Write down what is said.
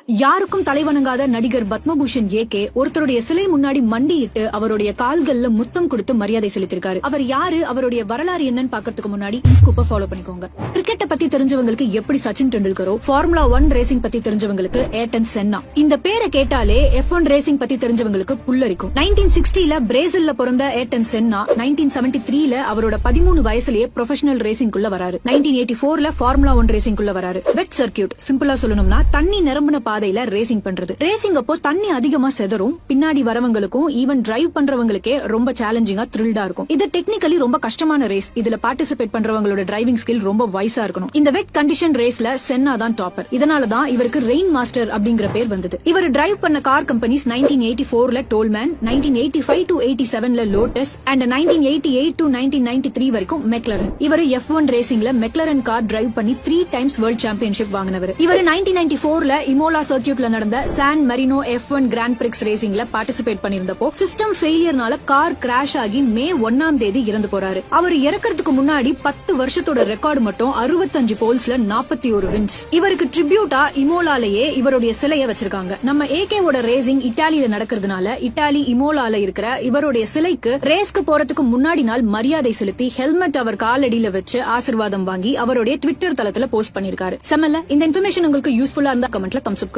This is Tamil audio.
யாருக்கும் தலைவணங்காத நடிகர் பத்மபூஷன் ஏகே ஒருத்தருடைய சிலை முன்னாடி மண்டியிட்டு அவருடைய கால்கள்ல முத்தம் கொடுத்து மரியாதை செலுத்திருக்காரு. அவர் யாரு, அவருடைய வரலாறு என்னன்னு பாக்கிறதுக்கு முன்னாடி இன்ஸ்கூப்பை ஃபாலோ பண்ணிக்கோங்க. கிரிக்கெட்டை பத்தி தெரிஞ்சவங்களுக்கு எப்படி சச்சின் டெண்டுல்கரோ, ஃபார்முலா 1 ரேசிங் பத்தி தெரிஞ்சவங்களுக்கு ஏர்டன் சென்னா. இந்த பேரை கேட்டாலே F1 ரேசிங் பத்தி தெரிஞ்சவங்களுக்கு புல்லரிக்கும். 1960ல பிரேசில்ல பிறந்த ஏர்டன் சென்னா 1973ல அவரோட 13 வயசுலயே ப்ரொஃபஷனல் ரேசிங்குள்ள வராரு. 1984ல ஃபார்முலா 1 ரேசிங்குள்ள வராரு. வெட் சர்க்கியூட், சிம்பிளா சொல்லணும்னா தண்ணி நிரம்பின பாதையில ரேசிங் பண்றது. ரேசிங் அப்போ தண்ணி அதிகமா செதறும். பின்னாடி வரவங்களுக்கும் ஈவன் டிரைவ் பண்றவங்களுக்கே ரொம்ப சேலஞ்சிங்கா த்ரில்டா இருக்கும். இது டெக்னிக்கலி ரொம்ப கஷ்டமான ரேஸ். இதுல பார்ட்டிசிபேட் பண்றவங்களோட டிரைவிங் ஸ்கில் ரொம்ப வைஸா இருக்கணும். இந்த வெட் கண்டிஷன் ரேஸ்ல சென்னா தான் டாப்பர். இதனாலதான் இவருக்கு ரெயின் மாஸ்டர் அப்படிங்கிற பேர் வந்தது. இவர் டிரைவ் பண்ண கார் கம்பெனிஸ் 1984ல டோல்மேன், 1985 to 87ல லோட்டஸ் அண்ட் 1988 to 1993 வரைக்கும் மெக்லரன். இவர் F1 ரேசிங்ல மெக்லரன் கார் டிரைவ் பண்ணி 3 டைம்ஸ் வேர்ல்ட் சாம்பியன்ஷிப் வாங்கினவர். இவர் 1994ல இமோலா சர்க்கியூட்ல நடந்த San Marino F1 Grand Prix ரேசிங்ல பார்ட்டிசிபேட் பண்ணிருந்தப்போ சிஸ்டம் ஃபெயிலியர்னால கார் கிராஷ் ஆகி மே 1ஆம் தேதி இறந்து போறாரு. அவர் இறக்கிறதுக்கு முன்னாடி 10 வருஷத்தோட ரெக்கார்டு மட்டும் 65 போல்ஸ்ல 41 வின்ஸ். இவருக்கு ட்ரிபியூட்டா இமோலாலேயே இவருடைய சிலையை வச்சிருக்காங்க. நம்ம ஏகேவோட ரேசிங் இட்டாலியில நடக்கிறதுனால இட்டாலி இமோலால இருக்கிற இவருடைய சிலைக்கு ரேஸ்க்கு போறதுக்கு முன்னாடி நாள் மரியாதை செலுத்தி ஹெல்மெட் அவர் காலடியில வச்சு ஆசீர்வாதம் வாங்கி அவருடைய ட்விட்டர் தளத்துல போஸ்ட் பண்ணிருக்காரு. செம்மல்ல? இந்த இன்ஃபர்மேஷன் உங்களுக்கு யூஸ்ஃபுல்லா இருந்தா கமெண்ட்ல தம்ஸ் அப்